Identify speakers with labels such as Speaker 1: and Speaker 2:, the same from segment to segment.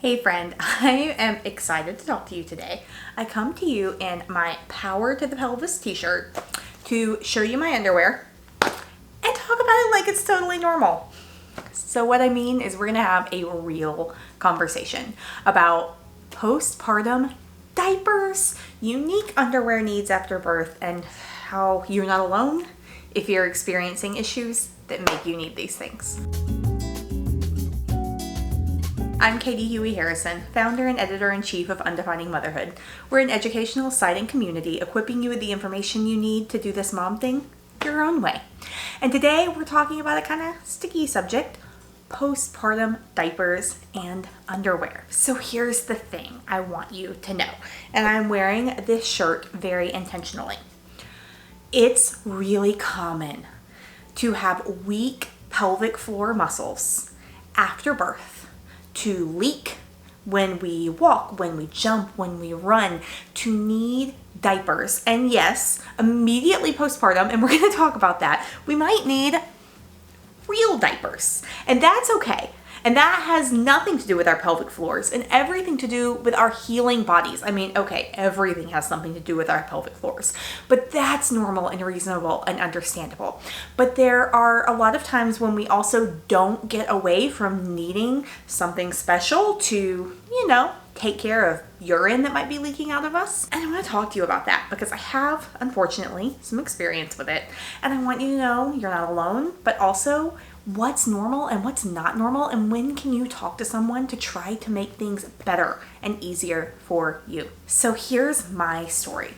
Speaker 1: Hey friend, I am excited to talk to you today. I come to you in my Power to the Pelvis t-shirt to show you my underwear and talk about it like it's totally normal. So what I mean is we're gonna have a real conversation about postpartum diapers, unique underwear needs after birth, and how you're not alone if you're experiencing issues that make you need these things. I'm Katie Huey Harrison, founder and editor-in-chief of Undefining Motherhood. We're an educational site and community equipping you with the information you need to do this mom thing your own way. And today we're talking about a kind of sticky subject, postpartum diapers and underwear. So here's the thing I want you to know, and I'm wearing this shirt very intentionally. It's really common to have weak pelvic floor muscles after birth, to leak when we walk, when we jump, when we run, to need diapers. And yes, immediately postpartum, and we're going to talk about that, we might need real diapers. And that's okay. And that has nothing to do with our pelvic floors and everything to do with our healing bodies. I mean, okay, everything has something to do with our pelvic floors, but that's normal and reasonable and understandable. But there are a lot of times when we also don't get away from needing something special to, take care of urine that might be leaking out of us. And I want to talk to you about that because I have, unfortunately, some experience with it. And I want you to know you're not alone, but also what's normal and what's not normal, and when can you talk to someone to try to make things better and easier for you. So here's my story.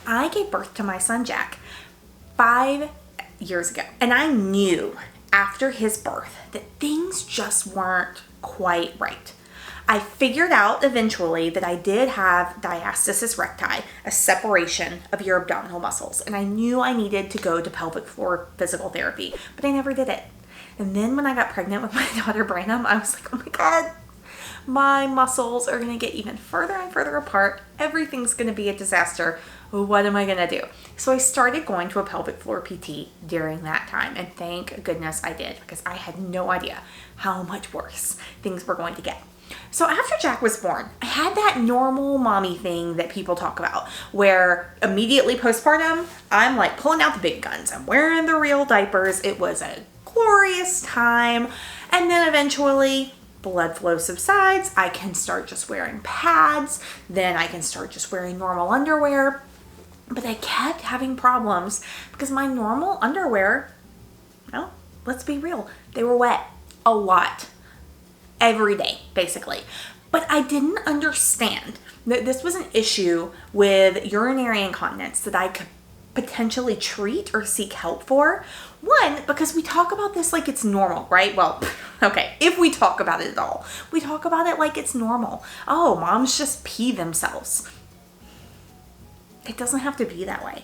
Speaker 1: I gave birth to my son Jack 5 years ago, and I knew after his birth that things just weren't quite right. I figured out eventually that I did have diastasis recti, a separation of your abdominal muscles, and I knew I needed to go to pelvic floor physical therapy, but I never did it. And then when I got pregnant with my daughter Brandon, I was like, oh my God, my muscles are going to get even further and further apart. Everything's going to be a disaster. What am I going to do? So I started going to a pelvic floor PT during that time. And thank goodness I did, because I had no idea how much worse things were going to get. So after Jack was born, I had that normal mommy thing that people talk about, where immediately postpartum, I'm like pulling out the big guns. I'm wearing the real diapers. It was a glorious time. And then eventually blood flow subsides. I can start just wearing pads. Then I can start just wearing normal underwear. But I kept having problems because my normal underwear, let's be real, they were wet a lot. Every day, basically. But I didn't understand that this was an issue with urinary incontinence that I could potentially treat or seek help for. One, because we talk about this like it's normal, right? Well, okay, if we talk about it at all, we talk about it like it's normal. Oh, moms just pee themselves. It doesn't have to be that way.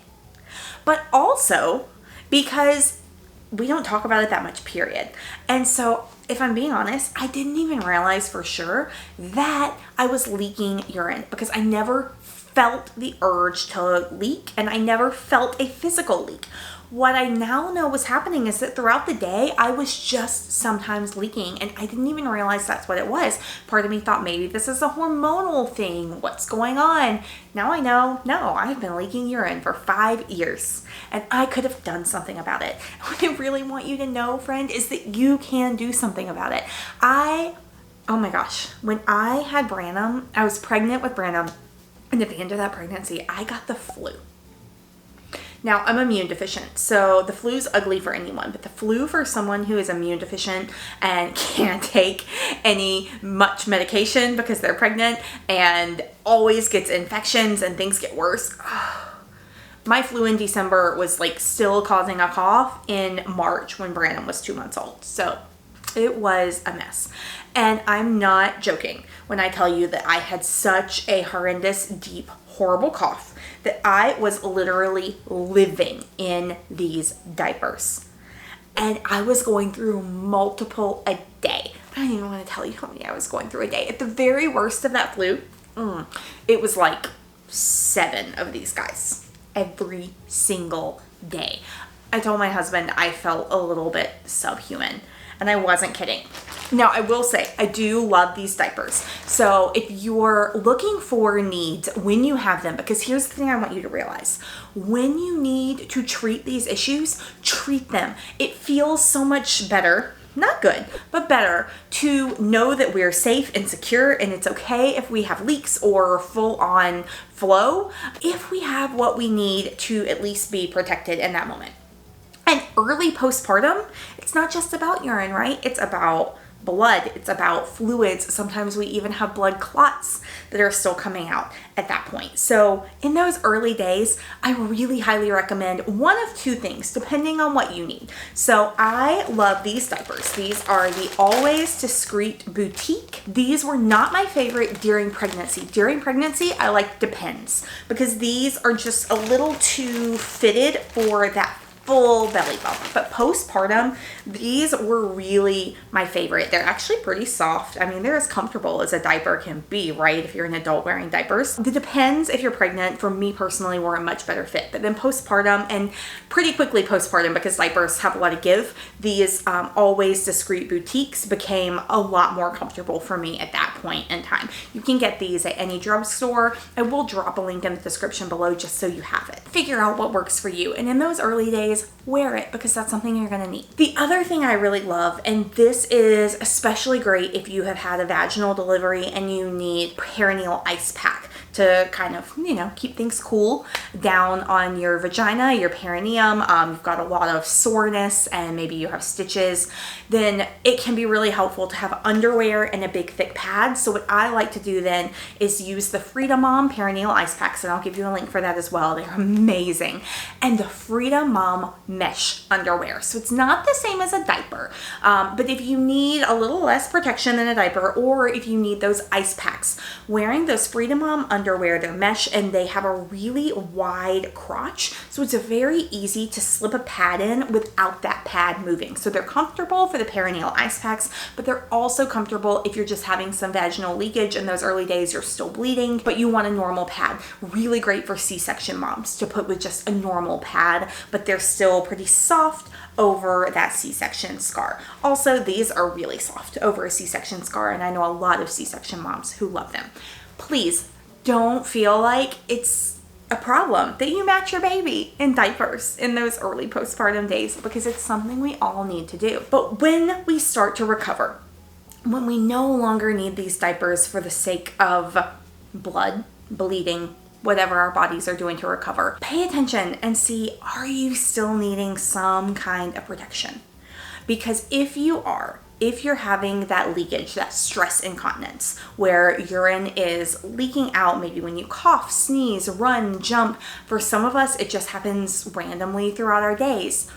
Speaker 1: But also because we don't talk about it that much, period. And so, if I'm being honest, I didn't even realize for sure that I was leaking urine because I never felt the urge to leak and I never felt a physical leak. What I now know was happening is that throughout the day, I was just sometimes leaking and I didn't even realize that's what it was. Part of me thought maybe this is a hormonal thing. What's going on? Now I know, no, I've been leaking urine for 5 years and I could have done something about it. What I really want you to know, friend, is that you can do something about it. Oh my gosh, when I had Branham, I was pregnant with Branham, and at the end of that pregnancy, I got the flu. Now, I'm immune deficient, so the flu's ugly for anyone, but the flu for someone who is immune deficient and can't take much medication because they're pregnant and always gets infections and things get worse. My flu in December was like still causing a cough in March when Brandon was 2 months old. So it was a mess. And I'm not joking when I tell you that I had such a horrendous, deep, horrible cough that I was literally living in these diapers. And I was going through multiple a day. I don't even want to tell you how many I was going through a day. At the very worst of that flu, it was like 7 of these guys every single day. I told my husband I felt a little bit subhuman, and I wasn't kidding. Now, I will say, I do love these diapers. So if you're looking for needs when you have them, because here's the thing I want you to realize. When you need to treat these issues, treat them. It feels so much better, not good, but better to know that we're safe and secure, and it's okay if we have leaks or full on flow, if we have what we need to at least be protected in that moment. And early postpartum, it's not just about urine, right? It's about blood, it's about fluids. Sometimes we even have blood clots that are still coming out at that point. So in those early days, I really highly recommend one of two things, depending on what you need. So I love these diapers. These are the Always Discreet Boutique. These were not my favorite during pregnancy. During pregnancy, I like Depends, because these are just a little too fitted for that full belly bump. But postpartum, these were really my favorite. They're actually pretty soft. I mean, they're as comfortable as a diaper can be, right? If you're an adult wearing diapers. It depends if you're pregnant. For me personally, were a much better fit. But then postpartum, and pretty quickly postpartum, because diapers have a lot of give, these Always Discreet Boutiques became a lot more comfortable for me at that point in time. You can get these at any drugstore. I will drop a link in the description below just so you have it. Figure out what works for you. And in those early days, wear it, because that's something you're going to need. The other thing I really love, and this is especially great if you have had a vaginal delivery and you need perineal ice pack to kind of, you know, keep things cool down on your vagina, your perineum. You've got a lot of soreness and maybe you have stitches, then it can be really helpful to have underwear and a big thick pad. So what I like to do then is use the Frida Mom perineal ice packs, and I'll give you a link for that as well. They're amazing. And the Frida Mom mesh underwear. So it's not the same as a diaper, but if you need a little less protection than a diaper, or if you need those ice packs, wearing those Frida Mom underwear, they're mesh and they have a really wide crotch. So it's very easy to slip a pad in without that pad moving. So they're comfortable for the perineal ice packs, but they're also comfortable if you're just having some vaginal leakage in those early days, you're still bleeding, but you want a normal pad. Really great for C-section moms to put with just a normal pad, but they're still pretty soft over that C-section scar. Also, these are really soft over a C-section scar, and I know a lot of C-section moms who love them. Please don't feel like it's a problem that you match your baby in diapers in those early postpartum days, because it's something we all need to do. But when we start to recover, when we no longer need these diapers for the sake of blood, bleeding, whatever our bodies are doing to recover, pay attention and see, are you still needing some kind of protection? Because if you're having that leakage, that stress incontinence, where urine is leaking out, maybe when you cough, sneeze, run, jump, for some of us, it just happens randomly throughout our days,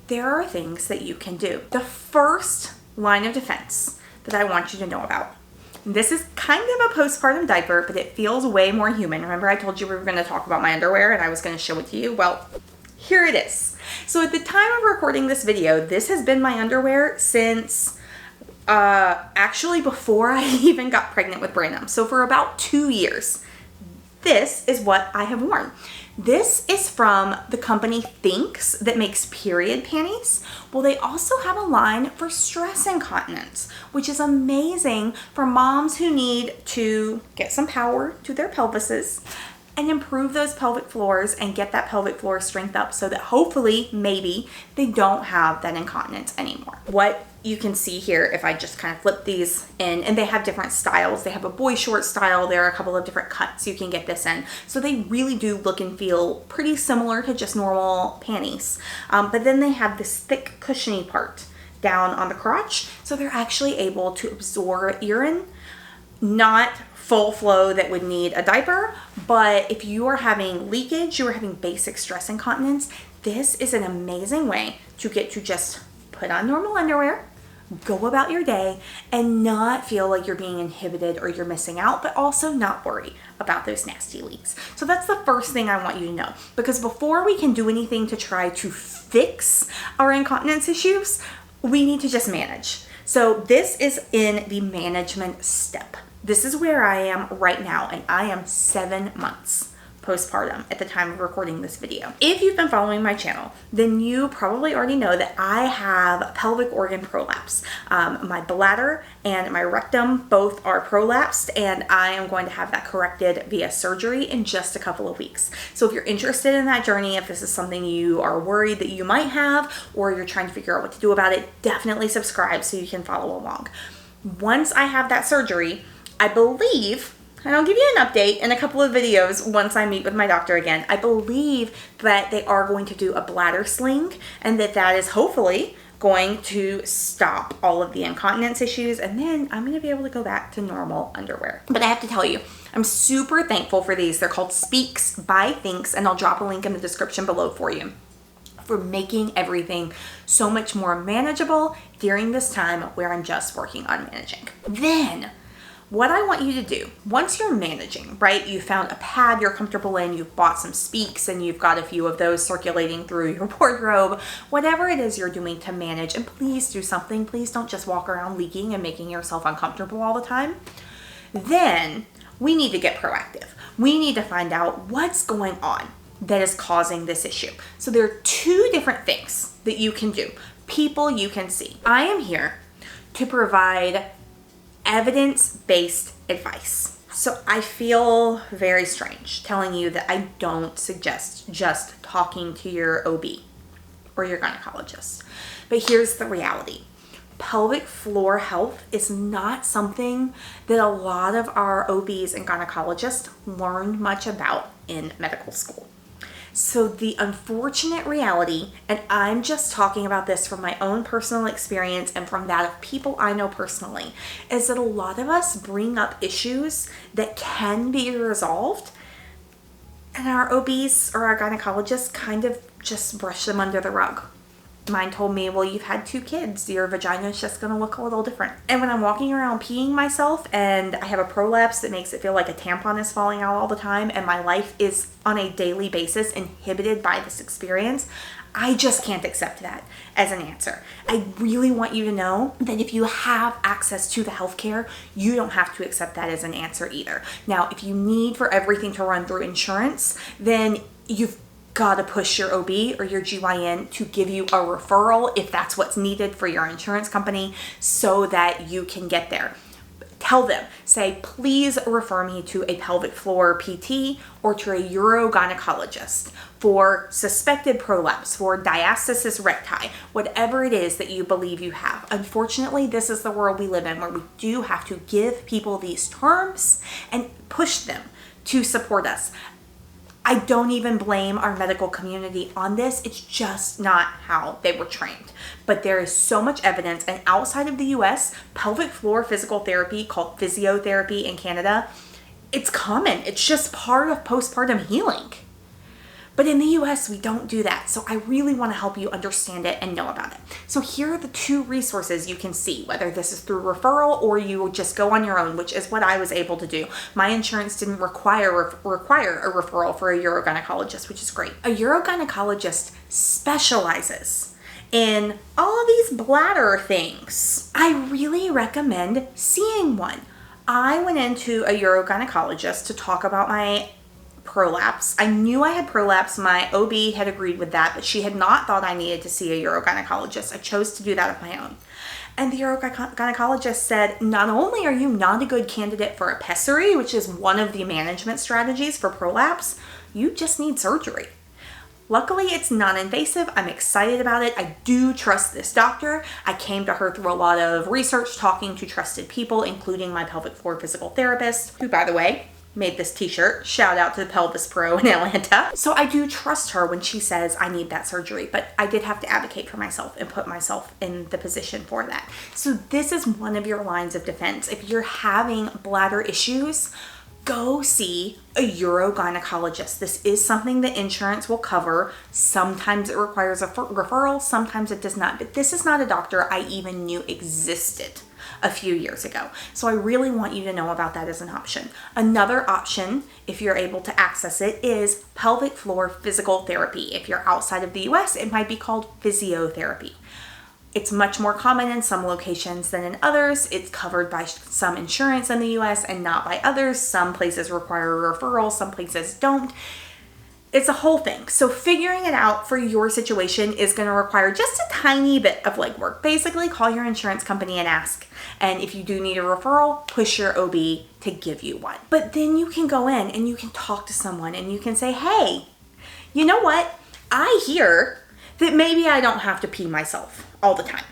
Speaker 1: there are things that you can do. The first line of defense that I want you to know about, this is kind of a postpartum diaper, but it feels way more human. Remember I told you we were going to talk about my underwear and I was going to show it to you? Well, here it is. So at the time of recording this video, this has been my underwear since actually before I even got pregnant with Brandon. So for about 2 years, this is what I have worn. This is from the company Thinx that makes period panties. Well, they also have a line for stress incontinence, which is amazing for moms who need to get some power to their pelvises and improve those pelvic floors and get that pelvic floor strength up so that hopefully, maybe, they don't have that incontinence anymore. What you can see here, if I just kind of flip these in, and they have different styles. They have a boy short style. There are a couple of different cuts you can get this in. So they really do look and feel pretty similar to just normal panties. But then they have this thick cushiony part down on the crotch. So they're actually able to absorb urine, not full flow that would need a diaper, but if you are having leakage, you are having basic stress incontinence, this is an amazing way to get to just put on normal underwear, go about your day, and not feel like you're being inhibited or you're missing out, but also not worry about those nasty leaks. So that's the first thing I want you to know, because before we can do anything to try to fix our incontinence issues, we need to just manage. So this is in the management step. This is where I am right now, and I am 7 months postpartum at the time of recording this video. If you've been following my channel, then you probably already know that I have pelvic organ prolapse. My bladder and my rectum both are prolapsed, and I am going to have that corrected via surgery in just a couple of weeks. So if you're interested in that journey, if this is something you are worried that you might have, or you're trying to figure out what to do about it, definitely subscribe so you can follow along. Once I have that surgery, I believe, and I'll give you an update in a couple of videos once I meet with my doctor again, I believe that they are going to do a bladder sling, and that is hopefully going to stop all of the incontinence issues, and then I'm going to be able to go back to normal underwear. But I have to tell you, I'm super thankful for these. They're called Speax by Thinx, and I'll drop a link in the description below for you, for making everything so much more manageable during this time where I'm just working on managing. Then, what I want you to do, once you're managing, right, you found a pad you're comfortable in, you've bought some Speax, and you've got a few of those circulating through your wardrobe, whatever it is you're doing to manage, and please do something. Please don't just walk around leaking and making yourself uncomfortable all the time. Then we need to get proactive. We need to find out what's going on that is causing this issue. So there are two different things that you can do, people you can see. I am here to provide evidence-based advice. So I feel very strange telling you that I don't suggest just talking to your OB or your gynecologist. But here's the reality. Pelvic floor health is not something that a lot of our OBs and gynecologists learned much about in medical school. So the unfortunate reality, and I'm just talking about this from my own personal experience and from that of people I know personally, is that a lot of us bring up issues that can be resolved, and our OBs or our gynecologists kind of just brush them under the rug. Mine told me, well, you've had 2 kids. Your vagina is just going to look a little different. And when I'm walking around peeing myself and I have a prolapse that makes it feel like a tampon is falling out all the time, and my life is on a daily basis inhibited by this experience, I just can't accept that as an answer. I really want you to know that if you have access to the healthcare, you don't have to accept that as an answer either. Now, if you need for everything to run through insurance, then you've got to push your OB or your GYN to give you a referral if that's what's needed for your insurance company so that you can get there. Tell them, say, please refer me to a pelvic floor PT or to a urogynecologist for suspected prolapse, for diastasis recti, whatever it is that you believe you have. Unfortunately, this is the world we live in, where we do have to give people these terms and push them to support us. I don't even blame our medical community on this. It's just not how they were trained. But there is so much evidence, and outside of the US, pelvic floor physical therapy, called physiotherapy in Canada, it's common. It's just part of postpartum healing. But in the US, we don't do that. So I really want to help you understand it and know about it. So here are the 2 resources you can see, whether this is through referral or you just go on your own, which is what I was able to do. My insurance didn't require a referral for a urogynecologist, which is great. A urogynecologist specializes in all of these bladder things. I really recommend seeing one. I went into a urogynecologist to talk about my prolapse. I knew I had prolapse. My OB had agreed with that, but she had not thought I needed to see a urogynecologist. I chose to do that of my own. And the urogynecologist said, not only are you not a good candidate for a pessary, which is one of the management strategies for prolapse, you just need surgery. Luckily, it's non-invasive. I'm excited about it. I do trust this doctor. I came to her through a lot of research, talking to trusted people, including my pelvic floor physical therapist, who, by the way, made this t-shirt. Shout out to the Pelvis Pro in Atlanta. So I do trust her when she says I need that surgery, but I did have to advocate for myself and put myself in the position for that. So this is one of your lines of defense. If you're having bladder issues, go see a urogynecologist. This is something that insurance will cover. Sometimes it requires a referral, sometimes it does not, but this is not a doctor I even knew existed a few years ago. So I really want you to know about that as an option. Another option, if you're able to access it, is pelvic floor physical therapy. If you're outside of the US, it might be called physiotherapy. It's much more common in some locations than in others. It's covered by some insurance in the US and not by others. Some places require a referral, some places don't. It's a whole thing. So figuring it out for your situation is going to require just a tiny bit of legwork. Basically, call your insurance company and ask. And if you do need a referral, push your OB to give you one. But then you can go in and you can talk to someone and you can say, hey, you know what? I hear that maybe I don't have to pee myself all the time.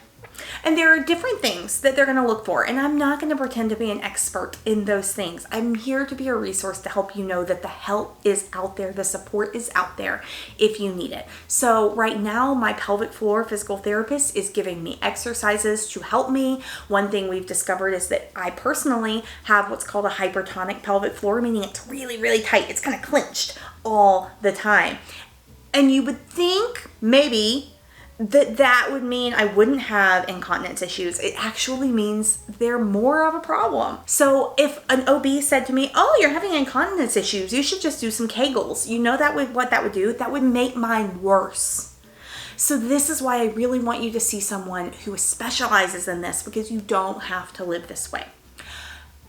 Speaker 1: And there are different things that they're going to look for. And I'm not going to pretend to be an expert in those things. I'm here to be a resource to help you know that the help is out there. The support is out there if you need it. So right now, my pelvic floor physical therapist is giving me exercises to help me. One thing we've discovered is that I personally have what's called a hypertonic pelvic floor, meaning it's really, really tight. It's kind of clenched all the time. And you would think maybe that would mean I wouldn't have incontinence issues. It actually means they're more of a problem. So if an OB said to me, oh, you're having incontinence issues, you should just do some Kegels. You know what that would do? That would make mine worse. So this is why I really want you to see someone who specializes in this, because you don't have to live this way.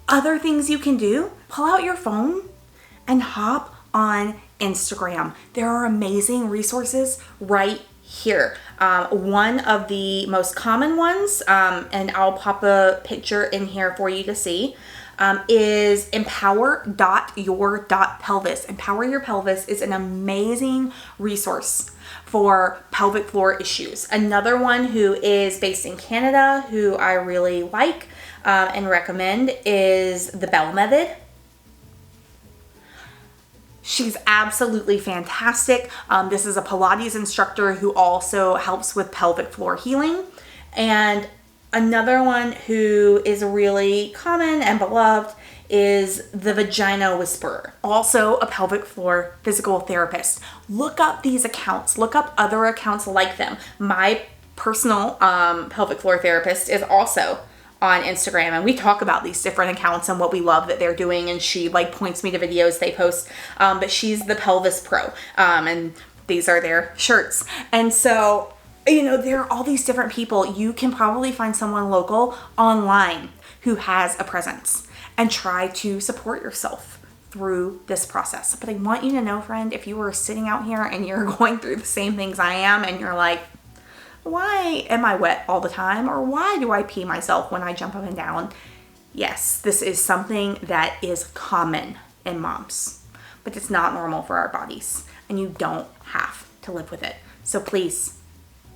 Speaker 1: Other things you can do, pull out your phone and hop on Instagram. There are amazing resources right here. One of the most common ones, and I'll pop a picture in here for you to see, is empower.your.pelvis. Empower Your Pelvis is an amazing resource for pelvic floor issues. Another one who is based in Canada, who I really like and recommend, is the Belle Method. She's absolutely fantastic. This is a Pilates instructor who also helps with pelvic floor healing. And another one who is really common and beloved is the Vagina Whisperer, also a pelvic floor physical therapist. Look up these accounts. Look up other accounts like them. My personal pelvic floor therapist is also on Instagram, and we talk about these different accounts and what we love that they're doing, and she points me to videos they post, but she's the Pelvis Pro, and these are their shirts. And so, there are all these different people. You can probably find someone local online who has a presence and try to support yourself through this process. But I want you to know, friend, if you are sitting out here and you're going through the same things I am, and you're like, why am I wet all the time? Or why do I pee myself when I jump up and down? Yes, this is something that is common in moms, but it's not normal for our bodies, and you don't have to live with it. So please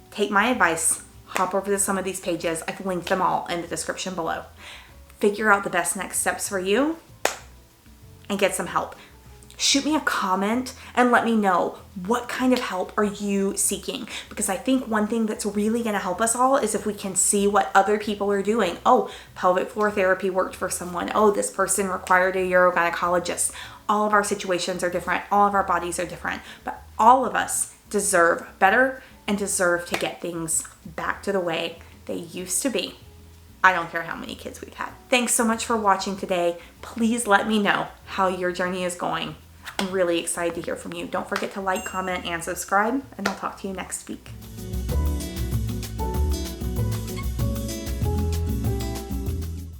Speaker 1: take my advice, hop over to some of these pages. I've linked them all in the description below. Figure out the best next steps for you and get some help. Shoot me a comment and let me know, what kind of help are you seeking? Because I think one thing that's really going to help us all is if we can see what other people are doing. Oh, pelvic floor therapy worked for someone. Oh, this person required a urogynecologist. All of our situations are different. All of our bodies are different. But all of us deserve better and deserve to get things back to the way they used to be. I don't care how many kids we've had. Thanks so much for watching today. Please let me know how your journey is going. I'm really excited to hear from you. Don't forget to like, comment, and subscribe, and I'll talk to you next week.